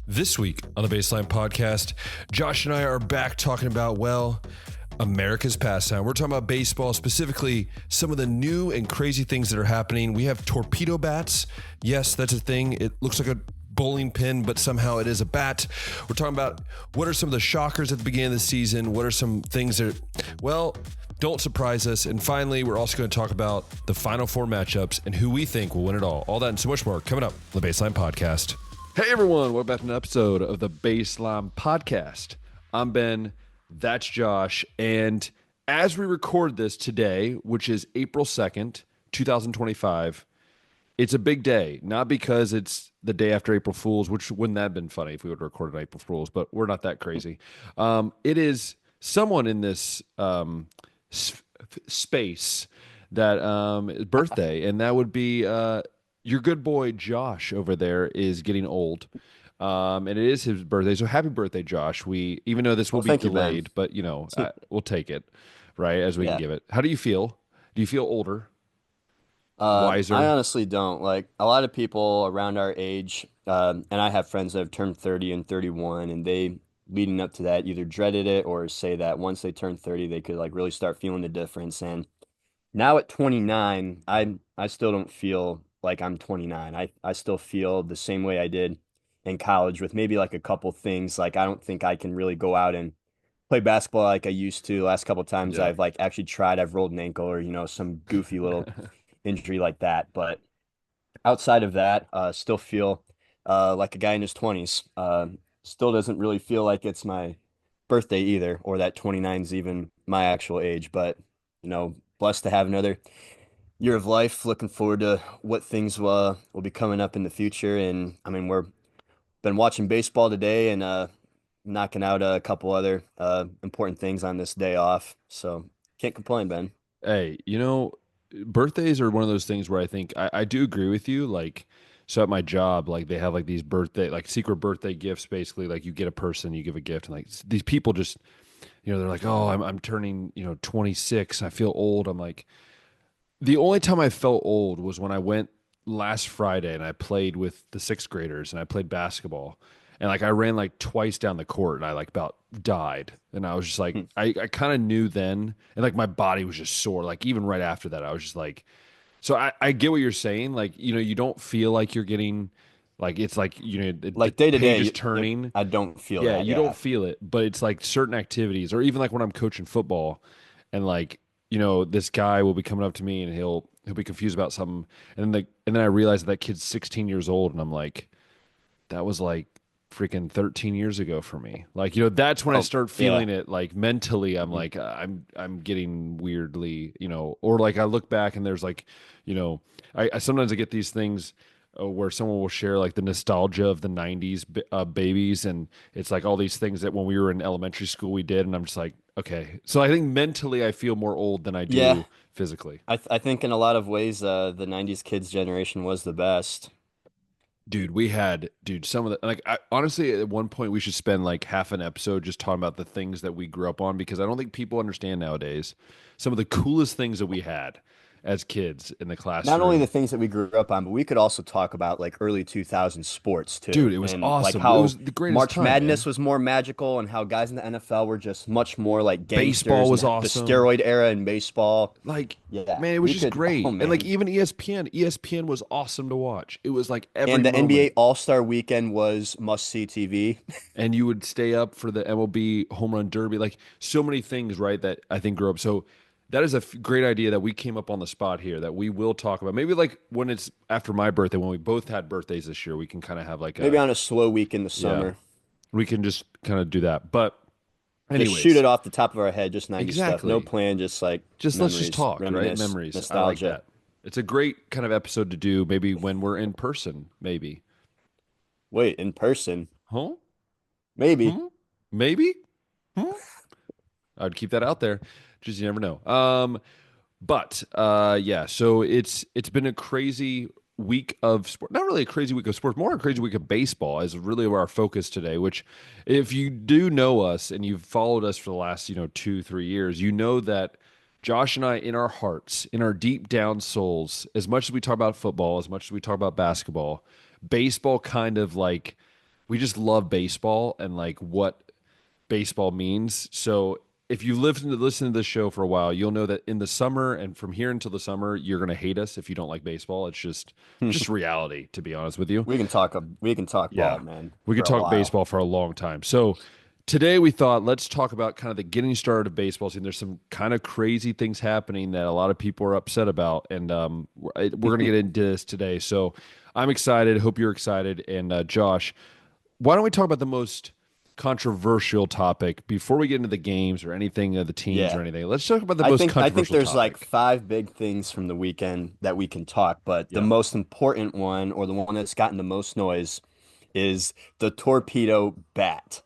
This week on the Baseline Podcast, Josh and I are back talking about, well, America's pastime. We're talking about baseball, specifically some of the new and crazy things that are happening. We have torpedo bats. Yes, that's a thing. It looks like a bowling pin, but somehow it is a bat. We're talking about what are some of the shockers at the beginning of the season? What are some things that, well, don't surprise us. And finally, we're also going to talk about the Final Four matchups and who we think will win it all. All that and so much more coming up on the Baseline Podcast. Hey everyone, welcome back to an episode of the Baseline Podcast. I'm Ben, that's Josh, and as we record this today, which is April 2nd, 2025, it's a big day. Not because it's the day after April Fool's, which wouldn't that have been funny if we would have recorded on April Fool's, but we're not that crazy. It is someone in this space that birthday, and that would be your good boy Josh over there is getting old, and it is his birthday. So happy birthday, Josh! Even though this will be delayed, but we'll take it, right, as we can give it. How do you feel? Do you feel older, wiser? I honestly don't. Like a lot of people around our age, and I have friends that have turned 30 and 31, and they leading up to that either dreaded it or say that once they turn 30, they could like really start feeling the difference. And now at 29, I still don't feel like I'm 29. I still feel the same way I did in college with maybe like a couple things. Like I don't think I can really go out and play basketball like I used to. Last couple times I've like actually tried, I've rolled an ankle or some goofy little injury like that. But outside of that, still feel like a guy in his 20s. Still doesn't really feel like it's my birthday either, or that 29 is even my actual age. But blessed to have another year of life. Looking forward to what things will be coming up in the future. And I mean, we're been watching baseball today and knocking out a couple other important things on this day off. So can't complain, Ben. Hey, birthdays are one of those things where I think I do agree with you. Like, so at my job, like they have like these secret birthday gifts, basically. Like you get a person, you give a gift, and like these people just, they're like, oh, I'm turning, 26. I feel old. I'm like, the only time I felt old was when I went last Friday and I played with the sixth graders and I played basketball. And like I ran like twice down the court and I like about died. And I was just like, I kind of knew then. And like my body was just sore. Like even right after that, I was just like, so I get what you're saying. Like, you don't feel like you're getting like, it's like, Like the day to page day, is turning. I don't feel Yeah, that. you Yeah. don't feel it, but it's like certain activities, or even like when I'm coaching football, and like this guy will be coming up to me and he'll be confused about something, and then I realize that kid's 16 years old, and I'm like, that was like freaking 13 years ago for me. Like that's when I Oh, start yeah. feeling it. Like mentally, I'm like I'm getting weirdly, or like I look back and there's like, I sometimes I get these things where someone will share like the nostalgia of the 90s babies, and it's like all these things that when we were in elementary school we did, and I'm just like, okay, so I think mentally I feel more old than I Yeah. do physically. I think in a lot of ways, the 90s kids generation was the best. Dude, some of the like honestly at one point we should spend like half an episode just talking about the things that we grew up on, because I don't think people understand nowadays some of the coolest things that we had as kids in the Not only classroom. the things that we grew up on, but we could also talk about like early 2000s sports Dude, too. it was And like awesome. It how was the greatest March time, man. Madness was more magical and how guys in the NFL were just much more like Baseball gangsters and was the awesome. steroid era in baseball. Like, Yeah, man, it was we just could, oh great. And like man. even ESPN was awesome to watch. It was like every And the moment. NBA All-Star Weekend was must-see TV. And you would stay up for the MLB home run derby, like so many things, right? That I think grew up. So that is a great idea that we came up on the spot here that we will talk about. Maybe like when it's after my birthday, when we both had birthdays this year, we can kind of have like Maybe a, on a slow week in the yeah, summer. we can just kind of do that. But Just shoot anyways, it off the top of our head, just 90 stuff. No exactly. plan, just like Just let's just memories, talk, right? reminisce, Memories. I like nostalgia. that. It's a great kind of episode to do maybe when we're in person, maybe. Wait, in person? Huh? Maybe. Hmm? Maybe? Hmm? I'd keep that out there. Just you never know. But yeah, so it's been a crazy week of sport. Not really a crazy week of sports, more a crazy week of baseball is really our focus today, which if you do know us and you've followed us for the last, 2, 3 years, you know that Josh and I, in our hearts, in our deep down souls, as much as we talk about football, as much as we talk about basketball, baseball kind of like we just love baseball and like what baseball means. So if you've listened to this show for a while, you'll know that in the summer and from here until the summer, you're gonna hate us if you don't like baseball. It's just reality, to be honest with you. We can talk Yeah. ball, man, We could for a talk while. baseball for a long time. So today we thought let's talk about kind of the getting started of baseball scene. There's some kind of crazy things happening that a lot of people are upset about, and we're going to get into this today. So I'm excited. Hope you're excited. And Josh, why don't we talk about the most controversial topic before we get into the games or anything of the teams or Yeah. anything? Let's talk about the I most think I think controversial there's like topic. five big things from the weekend that we can talk, but the Yeah, most important one, or the one that's gotten the most noise, is the Torpedo Bat.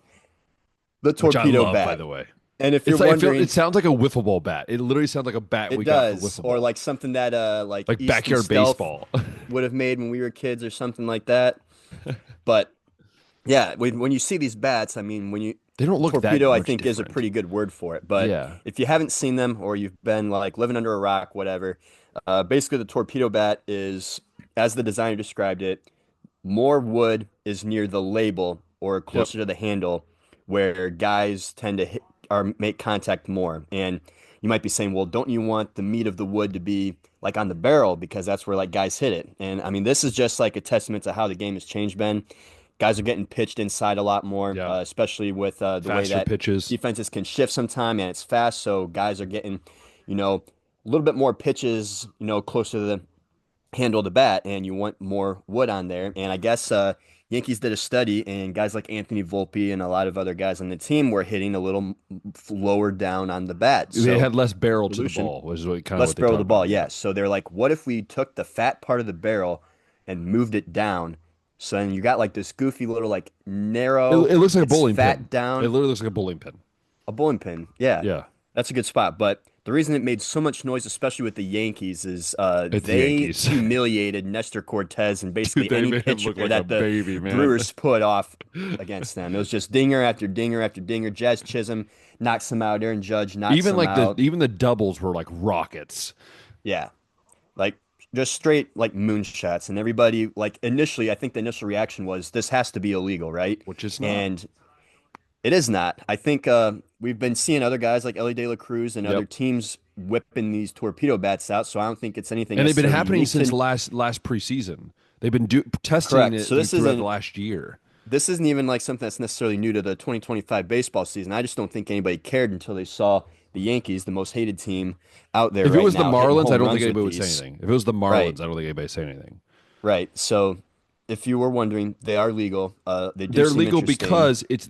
The which I Torpedo love, by Bat. the way. And if you're It's like it wondering, sounds like a wiffle ball bat. It literally sounds like a bat it we got for does, wiffle or ball, like something that like like Easton backyard Stealth baseball. would have made when we were kids or something like that. But yeah, when you see these bats, I mean, when you They don't look that torpedo, I much think is a different. pretty good word for it. But Yeah. if you haven't seen them or you've been like living under a rock, whatever, basically the torpedo bat is, as the designer described it, more wood is near the label or Yep. closer to the handle where guys tend to hit or make contact more. And you might be saying, well, don't you want the meat of the wood to be like on the barrel because that's where like guys hit it? And I mean, this is just like a testament to how the game has changed, Ben. Guys are getting pitched inside a lot more, Yeah. especially with the way Faster that pitches. defenses can shift sometime and it's fast. So guys are getting, a little bit more pitches, closer to the handle the bat and you want more wood on there. And I guess Yankees did a study and guys like Anthony Volpe and a lot of other guys on the team were hitting a little lower down on the bat. They So had less barrel to the solution, ball, was what kind of let's what they barrel the talked ball. about. Yeah. Yeah. So they're like, what if we took the fat part of the barrel and moved it down? So then you got like this goofy little like narrow, It looks like a it's bowling fat pin. It down, literally looks like a bowling pin. a bowling pin. Yeah. Yeah. That's a good spot. But the reason it made so much noise, especially with the Yankees, is It's the they Yankees. humiliated Nestor Cortez and Dude, basically they any made him pitcher look like a that the baby, man. Brewers put off against them. It was just dinger after dinger after dinger. Jazz Chisholm knocks him out. Aaron Judge knocks Even him like the out. even the doubles were like rockets, Yeah, like just straight like moonshots. And everybody, like initially, I think the initial reaction was this has to be illegal, right? which is not. And it is not. I think we've been seeing other guys like Ellie De La Cruz and other Yep. teams whipping these torpedo bats out, so I don't think it's anything And they've been necessarily happening unique since to. last preseason. They've been testing Correct. it So this throughout the isn't last year. this isn't even like something that's necessarily new to the 2025 baseball season. I just don't think anybody cared until they saw the Yankees, the most hated team out there If it right was the now, hitting Marlins, I home don't think runs with anybody would say these. anything. If it was the Right. Marlins, I don't think anybody would say anything. Right. So if you were wondering, they are legal. They do They're seem legal interesting. because it's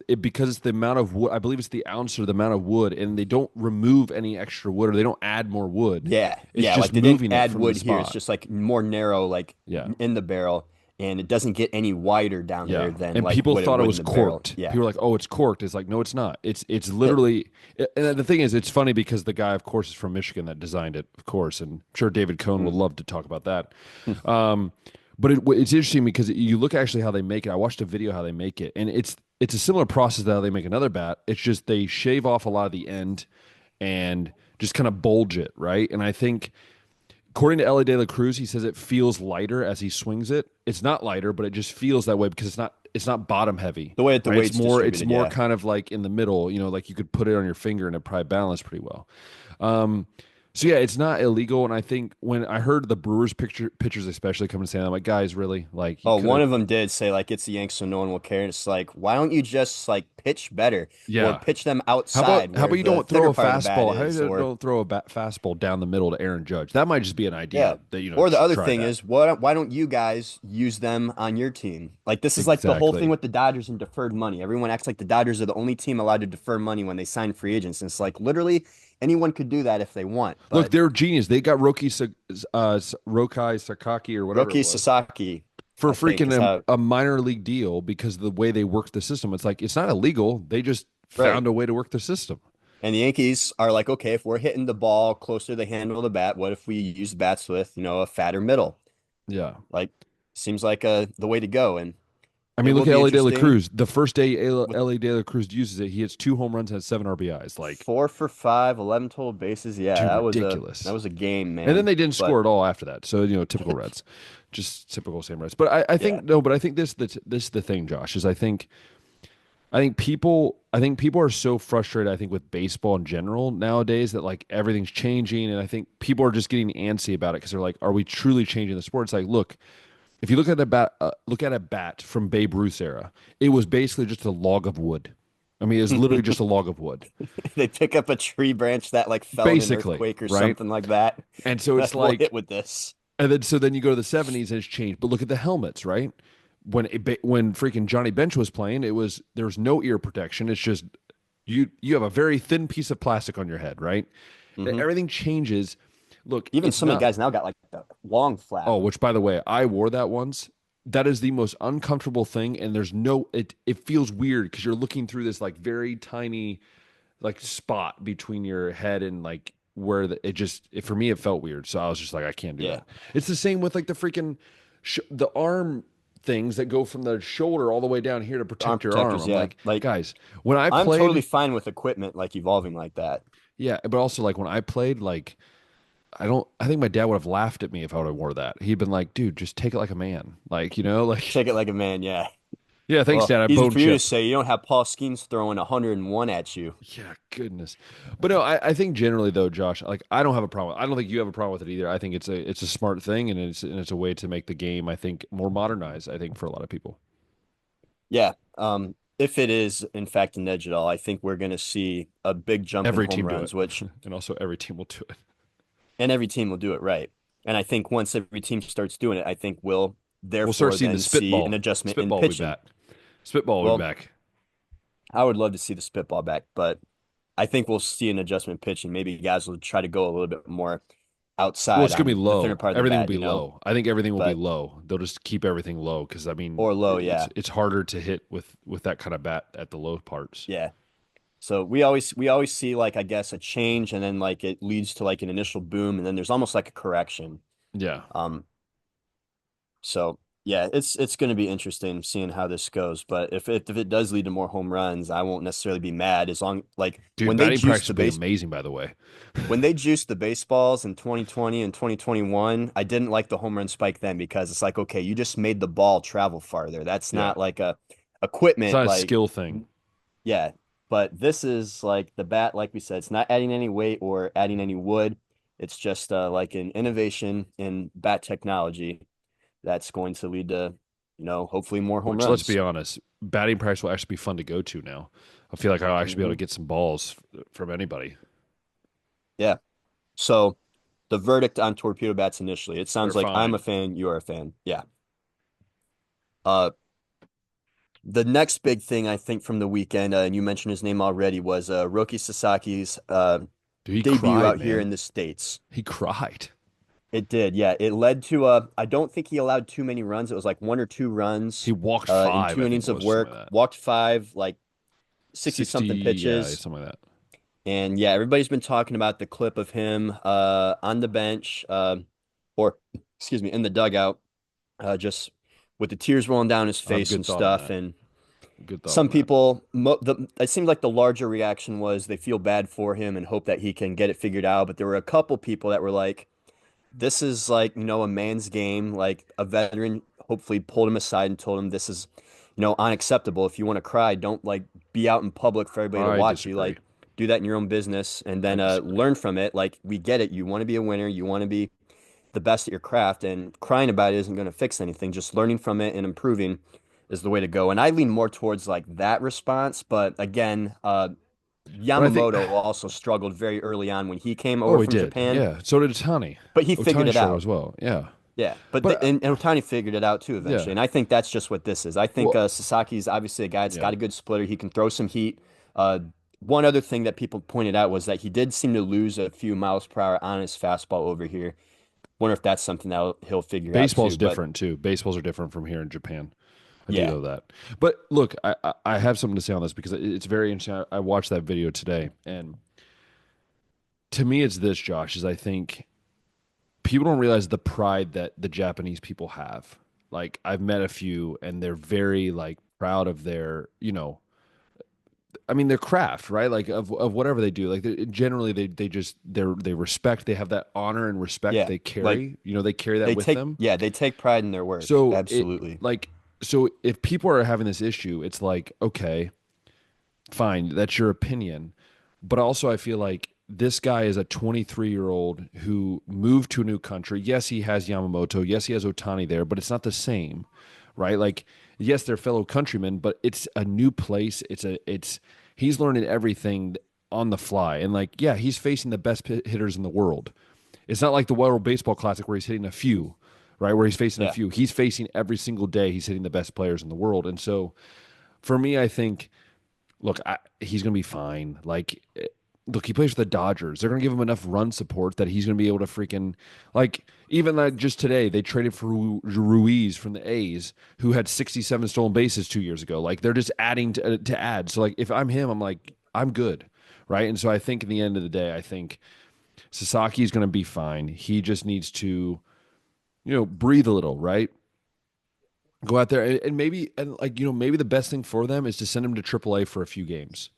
the amount of wood. I believe it's the ounce or the amount of wood, and they don't remove any extra wood or they don't add more wood. Yeah, It's yeah, like just they didn't moving it add from the wood here. It's spot. just like more narrow, like Yeah, in the barrel, and it doesn't get any wider down yeah. there than And like people what it thought it would in was the barrel. corked. Yeah. People were like, "Oh, it's corked." It's like, no, it's not. It's It- literally. And the thing is, it's funny because the guy, of course, is from Michigan that designed it, of course, and I'm sure David Cohn would mm. love to talk about that. Um, but it's interesting because you look actually how they make it. I watched a video how they make it, and it's a similar process to how they make another bat. It's just they shave off a lot of the end and just kind of bulge it, right? And I think, according to Ellie De La Cruz, he says it feels lighter as he swings it. It's not lighter, but it just feels that way because it's not bottom heavy, The way that the right? weight's It's distributed, more yeah. kind of like in the middle, like you could put it on your finger and it probably balance pretty well. Um, so yeah, it's not illegal. And I think when I heard the Brewers pitchers especially come and say, I'm like, guys, really? Like you Oh, could one have, of them did say like it's the Yanks, so no one will care. And it's like, why don't you just like pitch better or yeah. pitch them How outside about where you the don't throw thinner a part of the bat fastball? How is, you or don't throw a fastball down the middle to Aaron Judge? That might just be an yeah. idea that Or the other try thing that. is, why don't you guys use them on your team? Like this is like the whole thing Exactly. with the Dodgers and deferred money. Everyone acts like the Dodgers are the only team allowed to defer money when they sign free agents. And it's like literally anyone could do that if they want. Look, But they're genius. They got Rokai Sakaki or whatever it Roki was Sasaki, for I think, freaking is how a minor league deal because of the way they worked the system. It's like it's not illegal. They just right. found a way to work the system. And the Yankees are like, okay, if we're hitting the ball closer to the handle of the bat, what if we use bats with, a fatter middle? Yeah. Like, seems like the way to go. And I it mean, will look at be Ellie De La interesting Cruz. The first day with Ellie De La Cruz uses it, he hits 2 home runs and has 7 RBIs. Like, 4 for 5, 11 total bases. Yeah, dude, that ridiculous. was a game, And then man. they didn't But score at all after that. So, typical Reds, just typical same Reds. But I yeah, think no, but I think this is the thing, Josh, is I think people are so frustrated, I think, with baseball in general nowadays that like everything's changing. And I think people are just getting antsy about it because they're like, are we truly changing the sport? It's like, look, if you look at a bat from Babe Ruth's era, it was basically just a log of wood. I mean, it's literally just a log of wood, they pick up a tree branch that like fell in an basically, earthquake or right? something like that. And so it's We'll hit like, with this. and then you go to the '70s and it's changed. But look at the helmets, right? When freaking Johnny Bench was playing, there was no ear protection. It's just you have a very thin piece of plastic on your head, right? Hmm. Everything changes. Look, Even it's some of the not. guys now got like the long flap. Oh, which by the way, I wore that once. That is the most uncomfortable thing, and there's no it feels weird because you're looking through this like very tiny like spot between your head and like where for me it felt weird. So I was just like, I can't do Yeah, that. It's the same with like the freaking the arm things that go from the shoulder all the way down here to arm protect your arm. protectors. I'm Yeah, like, like guys, when I I'm totally played, fine with equipment like evolving like that. yeah, but also like when I played, like I think my dad would have laughed at me if I would have wore that. He'd been like, dude, just take it like a man. Like, like, Take it like a man. Yeah. yeah, thanks, Well, dad. I easy bone for you to chip. say. You don't have Paul Skeens throwing 101 at you. Yeah, goodness. But no, I think generally though, Josh, like I don't have a problem. I don't think you have a problem with it either. I think it's a smart thing and it's a way to make the game, I think, more modernized, I think, for a lot of people. Yeah. If it is in fact an edge at all, I think we're going to see a big jump in Every home team do it. runs, which And also every team will do it. and every team will do it right. And I think once every team starts doing it, I think we'll We'll start therefore seeing the then see an spitball. adjustment in Spitball will be pitching. back. Spitball will be Well, back. I would love to see the spitball back, but I think we'll see an adjustment in pitching. Maybe guys will try to go a little bit more Well, outside it's gonna be on the thinner low. part of the Everything will bat, be low. I think everything will be but low. They'll just keep everything low because I mean or low, yeah. it's harder to hit with that kind of bat at the low parts. Yeah. So we always see like I guess a change and then like it leads to like an initial boom and then there's almost like a correction. Yeah. Um so yeah, it's going to be interesting seeing how this goes, but if it does lead to more home runs, I won't necessarily be mad as long like Dude, batting practice would be amazing, by the way. when they juiced the baseballs in 2020 and 2021, I didn't like the home run spike then because it's like okay, you just made the ball travel farther. That's Yeah. not like a It's equipment not a like skill thing. yeah, but this is like the bat, like we said, it's not adding any weight or adding any wood. It's just like an innovation in bat technology that's going to lead to, hopefully more home Which, let's be runs. honest, batting practice will actually be fun to go to now. I feel like I'll actually be able to Hmm. get some balls from anybody. Yeah. So the verdict on torpedo bats initially, it They're sounds like I'm a fine. fan, you're a fan. Yeah. Uh, the next big thing I think from the weekend, and you mentioned his name already, was Roki Sasaki's Dude, he debut cried, out here man. in the States. He cried. It did, yeah. It led to I don't think he allowed too many runs. It was like 1 or 2 runs He walked in five, two I think innings it of was something work, like that. walked five, like 60 60, something yeah, pitches. something like that. And yeah, everybody's been talking about the clip of him on the bench or excuse me, in the dugout, just with the tears rolling down his I have a face good and thought on stuff. that. And Good thought some on that. people, it seemed like the larger reaction was they feel bad for him and hope that he can get it figured out. But there were a couple people that were like, this is like, a man's game. Like a veteran hopefully pulled him aside and told him this is, unacceptable. If you want to cry, don't like be out in public for everybody to I watch you. disagree. Like do that in your own business and I then disagree. learn from it. Like we get it. You want to be a winner. You want to be the best at your craft and crying about it isn't going to fix anything. Just learning from it and improving is the way to go. And I lean more towards like that response. But again, But I think, Yamamoto also struggled very early on when he came over oh, he from did. Japan, Yeah. So did Otani. but he figured Otani it struggled out. as well. Yeah. Yeah, but But and Otani figured it out too eventually, yeah. and I think that's just what this is. I think Well, Sasaki's obviously a guy that's yeah. got a good splitter. He can throw some heat. Uh, One other thing that people pointed out was that he did seem to lose a few miles per hour on his fastball over here. Wonder if that's something that he'll figure out Baseball's too. But different too. Baseballs are different from here in Japan. I do yeah, know that. But look, I have something to say on this because it's very interesting. I watched that video today, and to me, it's this, Josh, is I think people don't realize the pride that the Japanese people have. Like I've met a few, and they're very like proud of their, I mean, their craft, right? Like of whatever they do. Like generally, they just they respect. They have that honor and respect Yeah, they like carry. They carry that with them. they take pride in their work. So it Absolutely. like so if people are having this issue, it's like, okay, fine, that's your opinion. But also I feel like this guy is a 23-year-old who moved to a new country. Yes, he has Yamamoto. Yes, he has Otani there, but it's not the same, right? Like, yes, they're fellow countrymen, but it's a new place. It's he's learning everything on the fly. And like, yeah, he's facing the best hitters in the world. It's not like the World Baseball Classic where he's hitting a few, right? Where he's facing a Yeah. few. He's facing every single day. He's hitting the best players in the world. And so for me, I think, look, he's going to be fine. Like, look, he plays for the Dodgers. They're going to give him enough run support that he's going to be able to freaking, like, even like just today, they traded for Ruiz from the A's, who had 67 stolen bases 2 years ago. Like, they're just adding to add. So, like, if I'm him, I'm like, I'm good, right? And so I think in the end of the day, I think Sasaki is going to be fine. He just needs to, breathe a little, right? Go out there and maybe and like maybe the best thing for them is to send him to AAA for a few games.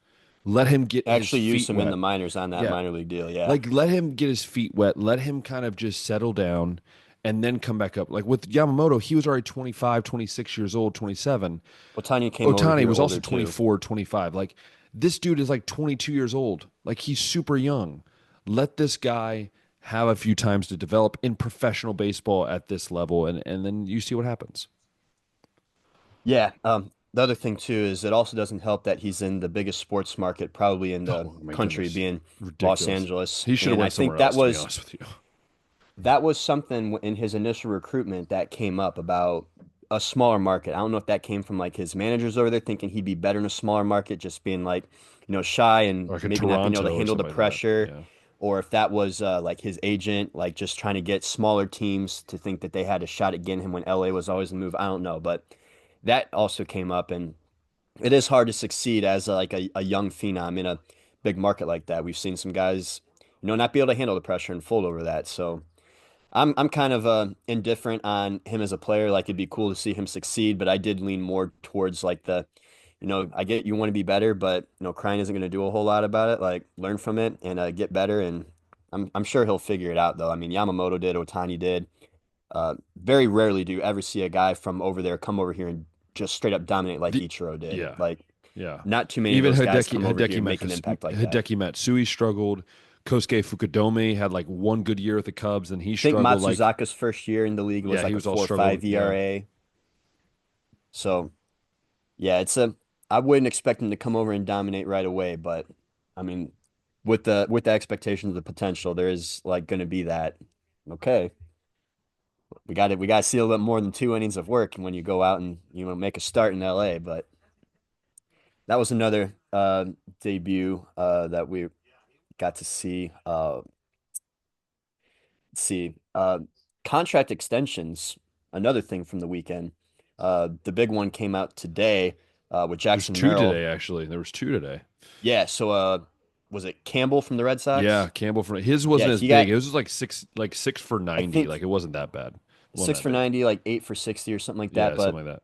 Let him get his Actually use feet him in wet. the minors on that Yeah. minor league deal. Yeah. Like let him get his feet wet. Let him kind of just settle down and then come back up. Like with Yamamoto, he was already 25, 26 years old, 27. Otani came over Otani here was also older too. 24, 25. Like this dude is like 22 years old. Like he's super young. Let this guy have a few times to develop in professional baseball at this level and then you see what happens. Yeah. The other thing too is it also doesn't help that he's in the biggest sports market probably in the Oh my country, goodness. being Los Ridiculous. Angeles. He should have And I went think somewhere else, to be honest with you. that was something in his initial recruitment that came up about a smaller market. I don't know if that came from like his managers over there thinking he'd be better in a smaller market, just being like, shy and Like a maybe not being able to Toronto or handle the something like that. pressure, Yeah. or if that was like his agent, like just trying to get smaller teams to think that they had a shot at getting him when LA was always the move. I don't know, but that also came up, and it is hard to succeed as a young phenom in a big market like that. We've seen some guys, not be able to handle the pressure and fold over that. So I'm kind of indifferent on him as a player. Like it'd be cool to see him succeed, but I did lean more towards like I get you want to be better, but crying isn't going to do a whole lot about it. Like learn from it and get better, and I'm sure he'll figure it out though. I mean, Yamamoto did, Otani did. Very rarely do you ever see a guy from over there come over here and just straight up dominate like The, Ichiro did. yeah. Like Yeah. not too many of Even those guys come over here and make an impact like that. Hideki Matsui struggled. Kosuke Fukudome had like one good year at the Cubs, and he I think struggled. Like, Matsuzaka's first year in the league was yeah, he like a was all 4.5 struggling. Yeah. ERA. So yeah, I wouldn't expect him to come over and dominate right away, but I mean, with the expectations of the potential, there is like going to be that. Okay, we got to see a little bit more than 2 innings of work when you go out and make a start in LA. But that was another debut that we got to see. Let's see, contract extensions. Another thing from the weekend. The big one came out today with There's Jackson two Merrill. today, actually. There was two today. Yeah, so was it Campbell from the Red Yeah, Sox? Campbell from his Yeah, wasn't as he big. got It was just like six for I 90. think Like it wasn't that bad. It wasn't six that for big. 90, like 8 for 60 or something like that. Yeah, But something like that.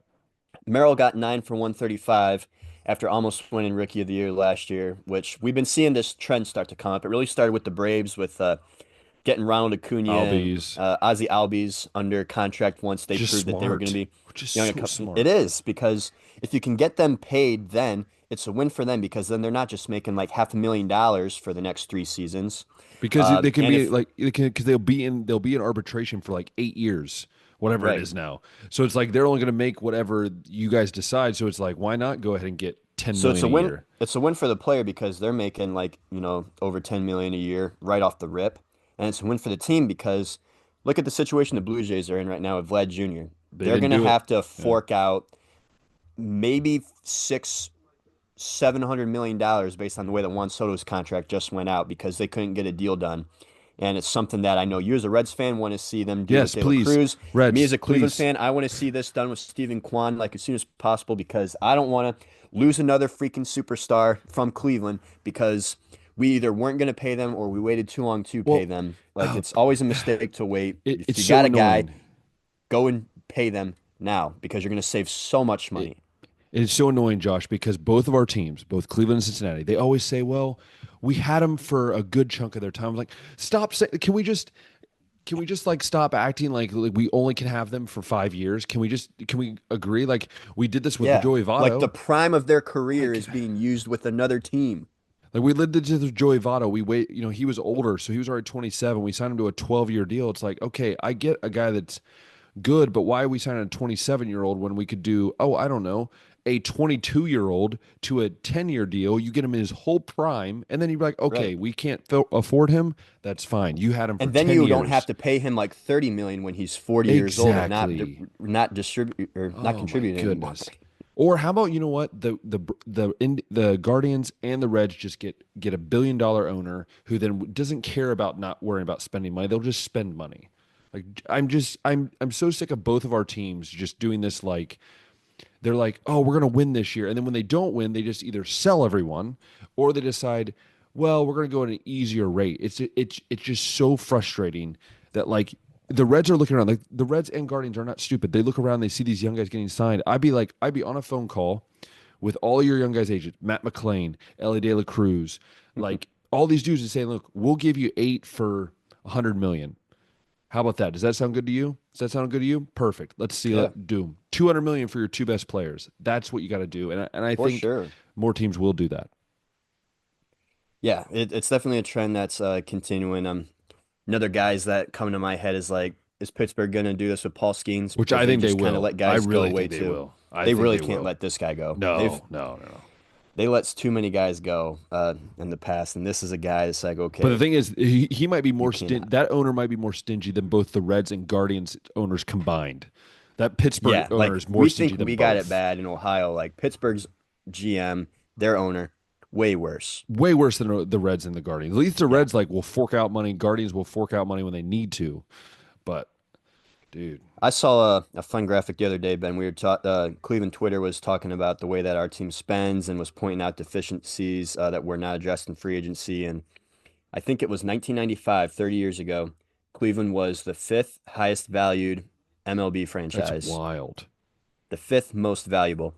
Merrill got 9 for 135 after almost winning Rookie of the Year last year, which we've been seeing this trend start to come up. It really started with the Braves with getting Ronald Acuna and Albies, Ozzie Albies under contract once they just proved that they were going to smart, be which is young. so It smart. is because if you can get them paid, then it's a win for them because then they're not just making like $500,000 for the next 3 seasons. Because they can And be if like they can because they'll be in arbitration for like 8 years, whatever it right, is now. So it's like they're only going to make whatever you guys decide. So it's like why not go ahead and get 10 so it's million a a win. year? It's a win for the player because they're making like over 10 million a year right off the rip, and it's a win for the team because look at the situation the Blue Jays are in right now with Vlad Jr. They They're didn't gonna do it. have to Yeah, fork out maybe 700 million dollars based on the way that Juan Soto's contract just went out because they couldn't get a deal done. And it's something that I know you as a Reds fan want to see them do with yes, De La please, Cruz. Me as Reds, a Cleveland please. fan, I want to see this done with Steven Kwan like as soon as possible because I don't want to lose another freaking superstar from Cleveland because we either weren't going to pay them or we waited too long to pay Well, them. Like it's always a mistake to wait. If it's you so got a guy, annoying. go and pay them now because you're going to save so much It, money. it's so annoying, Josh, because both of our teams, both Cleveland and Cincinnati, they always say, "Well, we had them for a good chunk of their time." I'm like, stop saying. Can we just like stop acting like we only can have them for 5 years? Can we agree? Like we did this with Yeah. Joey Like the Votto. prime of their career Like is being used with another team. like we lived into the Joey Votto. We wait, he was older, so he was already 27. We signed him to a 12-year deal. It's like, okay, I get a guy that's good, but why are we signing a 27-year-old when we could do, oh, I don't know, a 22-year-old to a 10-year deal? You get him in his whole prime, and then you're like, okay, Right. we can't afford him. That's fine. You had him for And then 10 you don't have years. to pay him like 30 million when he's 40 years old and Exactly. not distribute or not Oh my contributing anymore. goodness. Or how about, you know what, the Guardians and the Reds just get $1 billion owner who then doesn't care about not worrying about spending money. They'll just spend money. Like I'm so sick of both of our teams just doing this. Like they're like, oh, we're gonna win this year, and then when they don't win, they just either sell everyone or they decide, well, we're gonna go at an easier rate. It's just so frustrating that like the Reds are looking around. Like the Reds and Guardians are not stupid. They look around, they see these young guys getting signed. I'd be on a phone call with all your young guys' agents, Matt McClain, Ellie De La Cruz, like all these dudes, and saying, look, we'll give you 8 for 100 million. How about that? Does that sound good to you? Does that sound good to you? Perfect. Let's see. Yeah, Let do 200 million for your two best players. That's what you got to do. And I for think sure. more teams will do that. Yeah, it's definitely a trend that's continuing. Another guys that come to my head is like, is Pittsburgh going to do this with Paul Skeens, Which or I they think they just kind of will. let I guys go really away think they too? will. I They think really they can't will. let this guy go. No, no, no, no. They let too many guys go in the past, and this is a guy that's like, But the okay, thing is, he might be you more cannot. that owner might be more stingy than both the Reds and Guardians owners combined. That Pittsburgh Yeah, owner like is more we stingy think than we got it both. bad in Ohio. Like Pittsburgh's GM, their owner, way worse. Way worse than the Reds and the Guardians. At least the Yeah. Reds like will fork out money. Guardians will fork out money when they need to. But dude, I saw a fun graphic the other day, Ben. We were Cleveland Twitter was talking about the way that our team spends and was pointing out deficiencies that were not addressed in free agency. And I think it was 1995, 30 years ago. Cleveland was the fifth highest valued MLB that's franchise, wild. the fifth most valuable.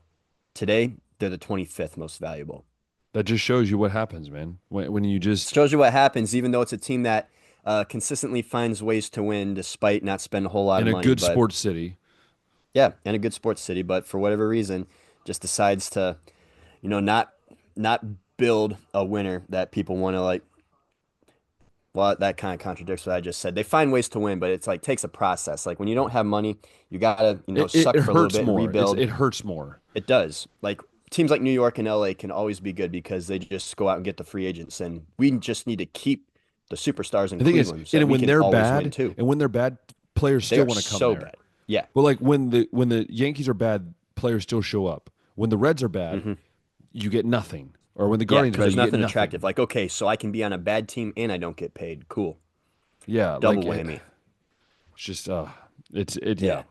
Today, they're the 25th most valuable. That just shows you what happens, man. When you just Shows you what happens, even though it's a team that consistently finds ways to win despite not spending a whole lot in of a money. good But sports city. yeah, and a good sports city, but for whatever reason, just decides to, not build a winner that people want to like. Well, that kind of contradicts what I just said. They find ways to win, but it's like takes a process. Like when you don't have money, you gotta, It suck for a little hurts bit and more. rebuild. It hurts more. It does. Like teams like New York and LA can always be good because they just go out and get the free agents, and we just need to keep the superstars in The thing is, Cleveland so that and we when can they're always win bad, too. players They still are want to come so there. bad. Yeah. Well, like when the Yankees are bad, players still show up. When the Reds are bad, Hmm. you get nothing. Or when the Yeah, Guardians are because bad, there's you get nothing nothing. attractive. Like, okay, so I can be on a bad team and I don't get paid. Cool. Yeah, Double like whammy. it's just it's yeah. Yeah.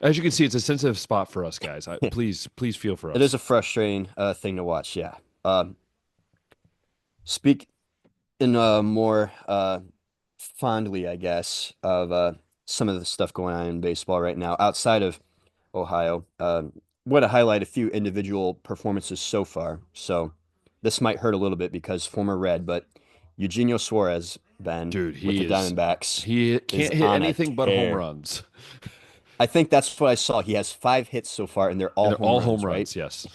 As you can see, it's a sensitive spot for us guys. Please feel for It is us. a frustrating thing to watch. Yeah. Um, speak in more fondly, I guess, of some of the stuff going on in baseball right now outside of Ohio. Want to highlight a few individual performances so far. So this might hurt a little bit because former Red, but Eugenio Suarez, Ben, Dude, with the Diamondbacks, he is can't hit on a anything but home tear. runs. I think that's what I saw. He has 5 hits so far, and they're And all they're home all home runs, right? runs, yes.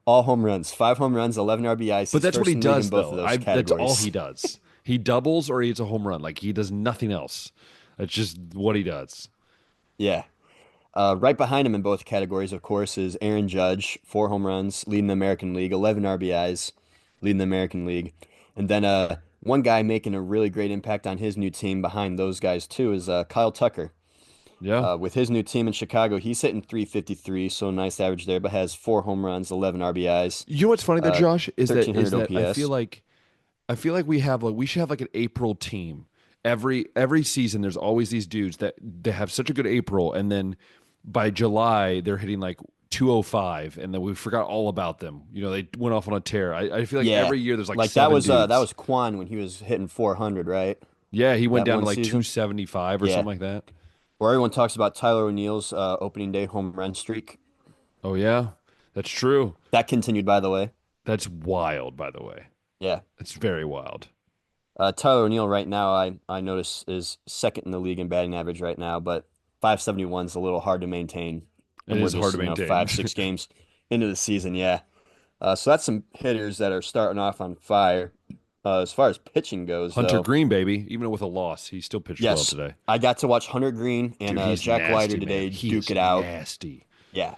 All home runs, 5 home runs, 11 RBIs. But He's that's what he first in the league in does both of though. those I That's all he categories. does. He doubles or he hits a home run. Like he does nothing else. That's just what he does. Yeah. Right behind him in both categories, of course, is Aaron Judge, 4 home runs, leading the American League, 11 RBIs, leading the American League. And then one guy making a really great impact on his new team behind those guys, too, is Kyle Tucker. Yeah. With his new team in Chicago, he's hitting 353, so a nice average there, but has 4 home runs, 11 RBIs, You know what's funny though, Josh, is that 1300 I feel OPS. like we should have like an April team. Every season there's always these dudes that they have such a good April and then by July they're hitting like 205 and then we forgot all about them. They went off on a tear. I feel like Yeah. every year there's like Like that seven dudes. was Quan when he was hitting 400, right? Yeah, he went That down to one like season. 275 or Yeah. something like that. Where everyone talks about Tyler O'Neill's opening day home run streak. Oh yeah, that's true. That continued, by the way. That's wild, by the way. Yeah. It's very wild. Tyler O'Neill right now, I notice is second in the league in batting average right now, but 571 is a little hard to maintain, It and we're is hard just to maintain. 5, 6 games into the season. Yeah. So that's some hitters that are starting off on fire. As far as pitching goes, Hunter though, Green, baby, even with a loss, he still pitched well yes, today. I got to watch Hunter Green and Dude, he's Jack Leiter nasty, man. today He duke is it out. nasty. Yeah,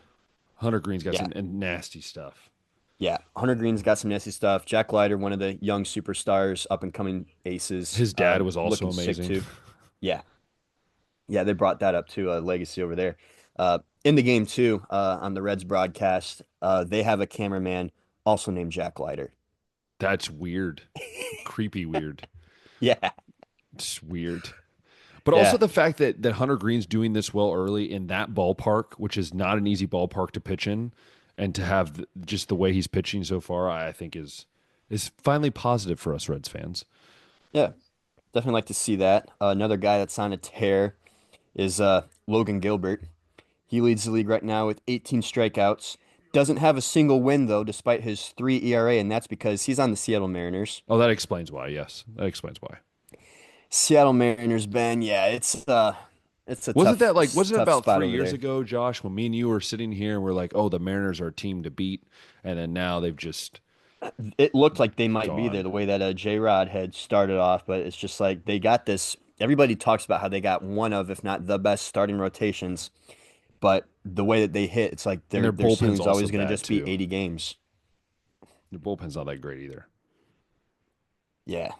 Hunter Green's got yeah, some nasty stuff. yeah. Hunter Green's got some nasty stuff. Jack Leiter, one of the young superstars, up and coming aces, His dad was also looking sick amazing. too. Yeah, yeah, they brought that up to legacy over there. In the game too, on the Reds broadcast, they have a cameraman also named Jack Leiter. That's weird. Creepy weird. Yeah, It's weird. But also yeah, the fact that Hunter Green's doing this well early in that ballpark, which is not an easy ballpark to pitch in, and to have just the way he's pitching so far, I think is finally positive for us Reds fans. yeah. Definitely like to see that. Another guy that's on a tear is Logan Gilbert. He leads the league right now with 18 strikeouts. Doesn't have a single win though, despite his 3 ERA, and that's because he's on the Seattle Mariners. Oh, that explains why. Yes, that explains why. Seattle Mariners, Ben. Yeah, it's a Wasn't that like wasn't it tough about spot three over years there. ago, Josh, when me and you were sitting here and we're like, oh, the Mariners are a team to beat, and then now they've just It looked like they might be there gone. the way that J-Rod had started off, but it's just like they got this. Everybody talks about how they got one of, if not the best starting rotations, but the way that they hit, it's like And their their bullpen's ceiling's also always going to bad just be too. 80 games. Their bullpen's not that great either. Yeah.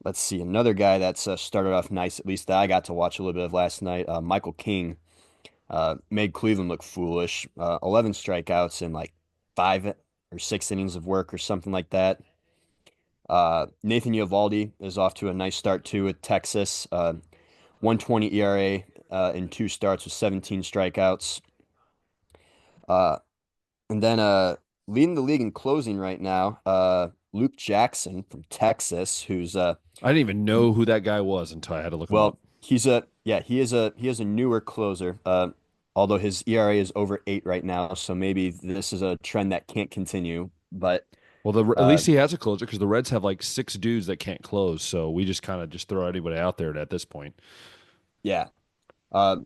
Let's see. Another guy that's started off nice, at least that I got to watch a little bit of last night. Michael King made Cleveland look foolish. 11 strikeouts in like 5 or 6 innings of work or something like that. Nathan Eovaldi is off to a nice start too with Texas. 120 ERA in 2 starts with 17 strikeouts. Uh, and then leading the league in closing right now, Luke Jackson from Texas, who's I didn't even know who that guy was until I had to look him up. well, he's a yeah, he is a newer closer. Although his ERA is over 8 right now, so maybe this is a trend that can't continue. But Well, at uh, least he has a closer because the Reds have like six dudes that can't close, so we just kind of just throw anybody out there at this point. yeah. Uh,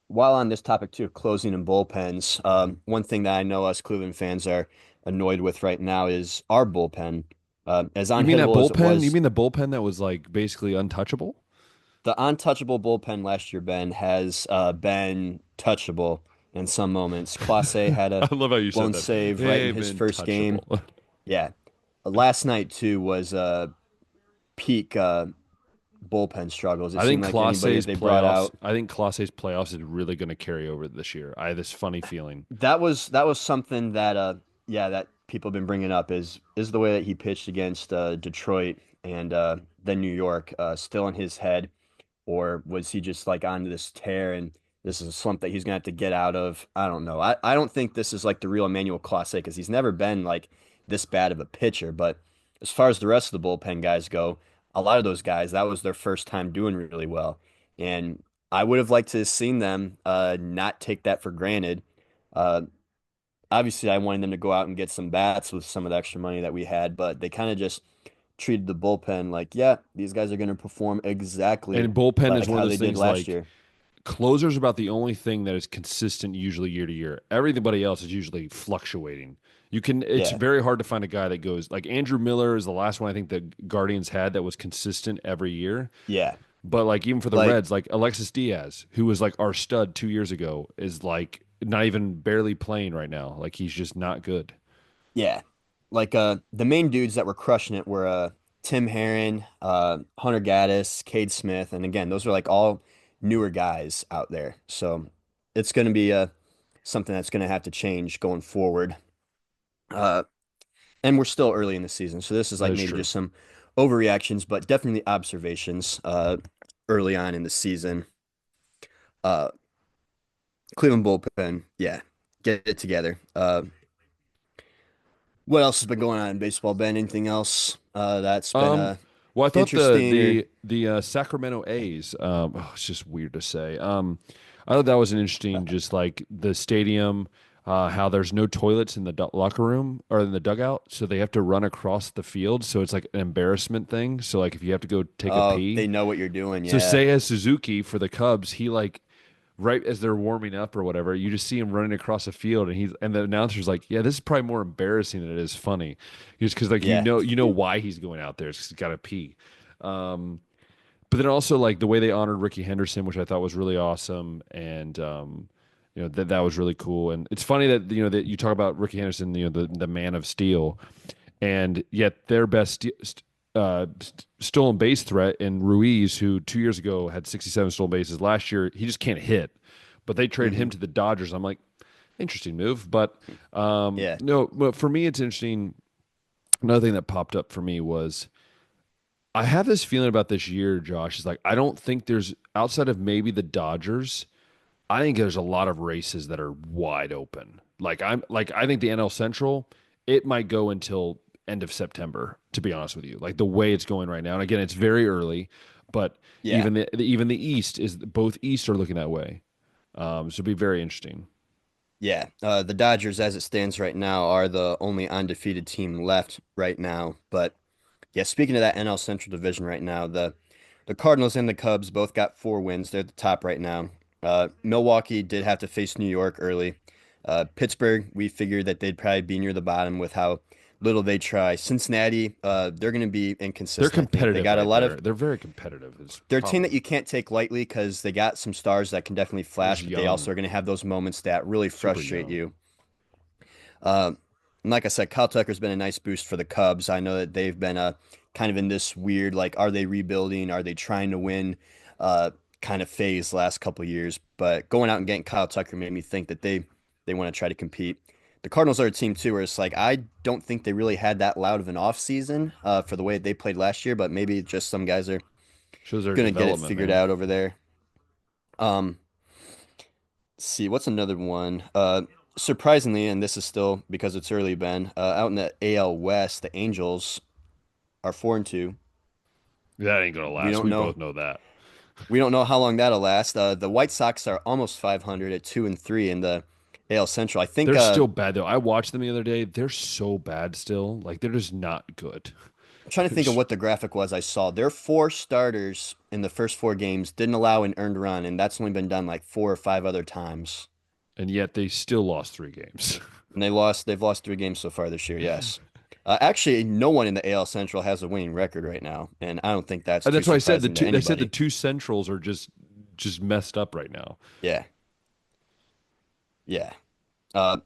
while on this topic too, closing and bullpens, one thing that I know us Cleveland fans are annoyed with right now is our bullpen. As You mean that unhittable as it bullpen? You was, mean the bullpen that was like basically untouchable? the untouchable bullpen last year, Ben, has been touchable in some moments. Clase had a I love how you said blown that. save right in They've his been first game. touchable. Yeah. Last night too was peak bullpen struggles. It I seemed think like anybody that Clase's they brought playoffs. out. I think Clase's playoffs is really going to carry over this year. I have this funny feeling. That was something that yeah, that people have been bringing up is the way that he pitched against Detroit and then New York still in his head, or was he just like on this tear and this is a slump that he's gonna have to get out of? I don't know. I don't think this is like the real Emmanuel Clase because he's never been like this bad of a pitcher. But as far as the rest of the bullpen guys go, a lot of those guys, that was their first time doing really well. And I would have liked to have seen them not take that for granted. Uh, Obviously, I wanted them to go out and get some bats with some of the extra money that we had, but they kind of just treated the bullpen like, yeah, these guys are going to perform exactly And bullpen is like one of how those they did things last like year. closers are about the only thing that is consistent usually year to year. Everybody else is usually fluctuating. It's Yeah, very hard to find a guy that goes like Andrew Miller is the last one I think the Guardians had that was consistent every year. yeah. But like even for the Like, Reds, like Alexis Diaz, who was like our stud 2 years ago, is like not even barely playing right now. Like he's just not good. yeah. Like the main dudes that were crushing it were Tim Herron, Hunter Gaddis, Cade Smith, and again, those are like all newer guys out there. So it's going to be something that's going to have to change going forward. Uh, and we're still early in the season, so this is That like is maybe true. just some overreactions, but definitely observations early on in the season. Uh, Cleveland bullpen, yeah, get it together. What else has been going on in baseball, Ben? Anything else that's been Um, Well, I thought interesting or the Sacramento A's. It's just weird to say. I thought that was an interesting, just like the stadium, how there's no toilets in the locker room or in the dugout, so they have to run across the field. So it's like an embarrassment thing. So like if you have to go take a oh, pee, they know what you're doing. so Yeah. Seiya Suzuki for the Cubs, he like right as they're warming up or whatever, you just see him running across a field, and the announcer's like, "Yeah, this is probably more embarrassing than it is funny," just because like Yeah. you know why he's going out there. It's 'cause he's got to pee. Um, but then also like the way they honored Ricky Henderson, which I thought was really awesome, and that was really cool. And it's funny that that you talk about Ricky Henderson, the man of steel, and yet their best stolen base threat in Ruiz, who 2 years ago had 67 stolen bases. Last year, he just can't hit. But they traded Hmm. him to the Dodgers. I'm like, interesting move. But Yeah. no, but for me, it's interesting. Another thing that popped up for me was I have this feeling about this year, Josh. Is like I don't think there's outside of maybe the Dodgers. I think there's a lot of races that are wide open. I think the NL Central, it might go until end of September, to be honest with you. Like the way it's going right now. And again, it's very early, but Yeah. even the East is both East are looking that way. So it'd be very interesting. Yeah. The Dodgers, as it stands right now, are the only undefeated team left right now. But yeah, speaking of that NL Central division right now, the Cardinals and the Cubs both got 4 wins. They're at the top right now. Milwaukee did have to face New York early. Pittsburgh, we figured that they'd probably be near the bottom with how little they try. Cincinnati, they're going to be They're inconsistent, I think. They competitive got a right lot of there. They're very competitive. Is they're a team that problem. you can't take lightly because they got some stars that can definitely They're flash, just but they also young, are going to have those moments that really super frustrate young. you. Uh, and like I said, Kyle Tucker's been a nice boost for the Cubs. I know that they've been kind of in this weird, like, are they rebuilding? Are they trying to win? Kind of phase last couple of years. But going out and getting Kyle Tucker made me think that they want to try to compete. The Cardinals are a team too, where it's like I don't think they really had that loud of an off season for the way they played last year, but maybe just some guys are Shows their gonna get it development, figured man. out over there. Um, see, what's another one? Surprisingly, and this is still because it's early, Ben, out in the AL West, the Angels are 4-2. That ain't gonna We last. don't We know. both know that. We don't know how long that'll last. The White Sox are almost 500 at 2-3 in the AL Central. I think They're still bad though. I watched them the other day. They're so bad still. Like they're just not good. I'm trying to think of There's, what the graphic was I saw. Their 4 starters in the first 4 games didn't allow an earned run, and that's only been done like 4 or 5 other times. and yet they still lost 3 games. And they've lost 3 games so far this year, yes. Actually, no one in the AL Central has a winning record right now, and I don't think that's And too that's why I said the surprising to two. They said the anybody. two centrals are just messed up right now. Yeah, yeah. Uh,